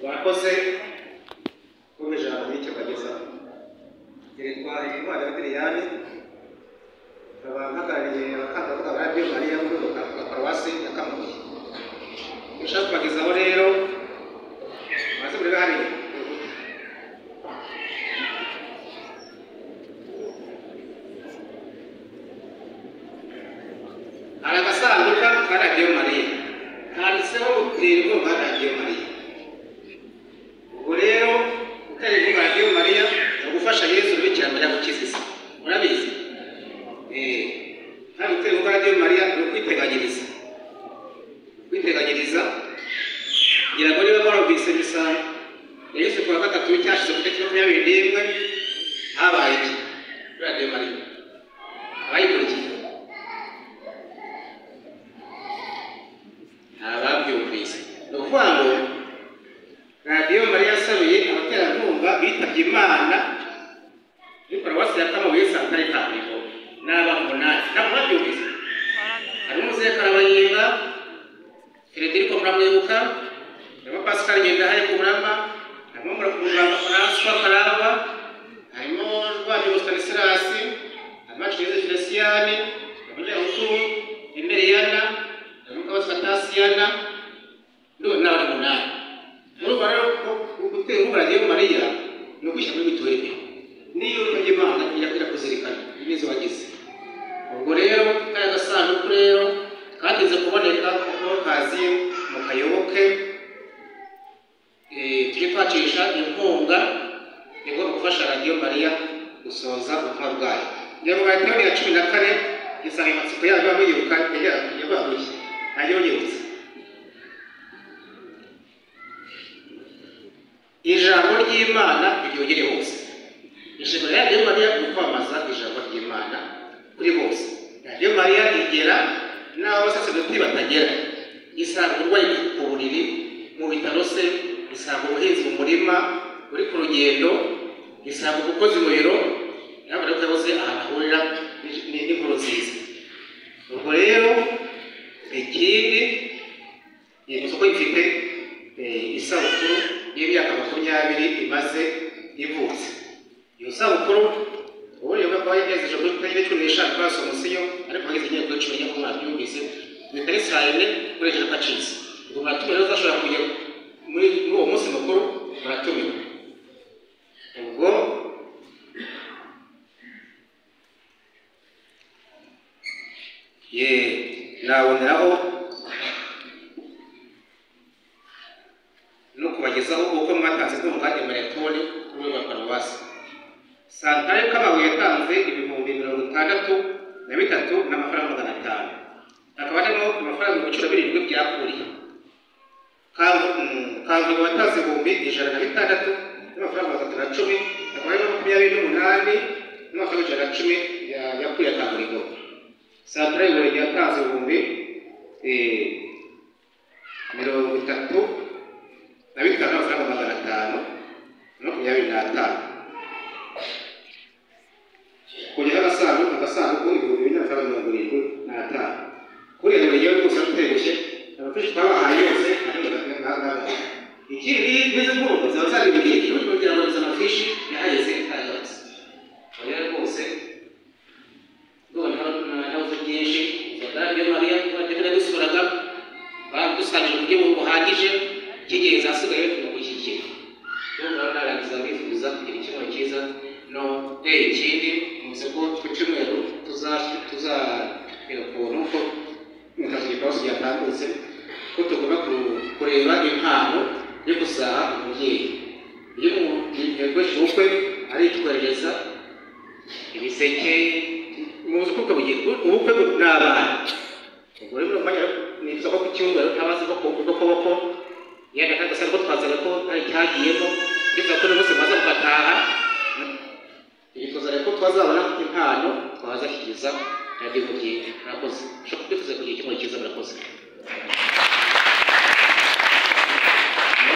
murakoze kumva ijambo n'icyo bagezaho. Yitwa Intwari Adriyane, nkaba mpagarariye abakangurambaga ba Radio Mariya muri paruwasi ya Kamonyi. Ushaka kubagezaho rero maze muri hariya hari agasanduka ka Radio Mariya kanditseho ubutirwa bwa Radio Mariya. Ubwo rero utari ku Radio Mariya no gufasha Yesu bikira Mariya gukiza isi, murabizi hari utari ku Radio Mariya no kwiteganyiriza ngira ngo niba barumvise bisa Yesu kwa gatatu cyashize ku cyiciro cya 21 habaye iki Radio Mariya abayikurikiye ababyumvise. Ni ukuvuga ngo Radio Mariya yasabiye abaterankunga bitabye Imana muri paruwasi ya Kamonyi Santare Kaburimbo n'abamunani. Ntabwo babyumvise. Hari umuzehe Karabayinga, Frederico Muramwibuka, harimo Pascal Ngendahaye ku Muramba, harimo Muramba François Karangwa, harimo Rwabyo Stanislas, harimo Cheze Feliciane, harimo Nyarutu, Emeriana, harimo Kabaswa Tasiana, n'abari munani. Muri rero gutera Radio Mariya no kwishyira muri mituweli niyo utajya Imana ijya kuzirikana ibizo wagize. Ubwo rero kaya gasanduku rero katinze kuboneka kuko kaziye mu Kayoboke, tujye twacisha inkunga igomba gufasha Radio Mariya gusoza ubutumwa bwayo. Ngira ngo Mateo ya 14 insanganyamatsiko yayo bamuyibuka yabaguye nayo yibutse ijambo ry'Imana ryogere hose. Inshingano ya Radio Mariya ni kwamamaza ijambo ry'Imana kuri bose. Radio Mariya igera n'aho abasaserdoti batagera, isanga urwaye ku buriri mu bitaro se, isanga ubuhinzi mu murima uri ku rugendo, isanga umukozi mu biro, n'abantu bose ahantu ahurira n'inkuru nziza. Ubwo rero ikindi isoko ifite isabukuru y'imyaka 20 imaze ivutse. Iyo sabukuru ubuye bwa yagejeje kuri tariki 15 kwa Somusiyo, ariko bageze igihe kuri 10 ku mwaka byumvise bitari sayene kureje kacize. Ngo muratumira uzashobora kujya muri uwo munsi mukuru, muratumira. Ubwo naboneraho no kubagezaho uko mwatanze kumugande maratoni kuri wa paruwasi. Santare Kababuye yatanze ibihumbi 63 n'amafaranga 500. Akaba arimo amafaranga 17 byakuriye. Kavuye watanze ibihumbi 106 n'amafaranga 310, akaba arimo 28 n'amafaranga 110 yakuriye Kaburimbo. Santare yatanze ibihumbi 35 n'amafaranga 525. Kujya agasanduku ibihumbi 475. Kuri rero iyo gusa tutegushye abafite twabahaye yose ikindi bize ngo zazari bigiye kugira ngo zamafishi yaheze kayotse. Oya rwose naho byinshi Radio Mariya twategera dusuraga badusangije mu buryo buhagije kigeze asigaye no gushyikira. Rero narangiza bifuza kugira ikintu cyiza no ikindi museko twicumero tuzabira ko nuko mutagiye kwasi yatambutse ko tugomba kureba impano yo gusaha umubyeyi. Iyo yego shukwe ari twereza ibiseke muzi ko kabugiye ubukwe n'abana. Ubwo rero mwanya ni ko ku cyumba ntabazi ko kuboko yenda kandi ko twazaga ko ari cyagiyemo ndetse ko n'umunsi maze gutaha ibifuza ko twazabona impano twazashyikiza Radio Mariya. Murakoze. Ushobora kwifuza kugira ikintu cyiza, murakoze.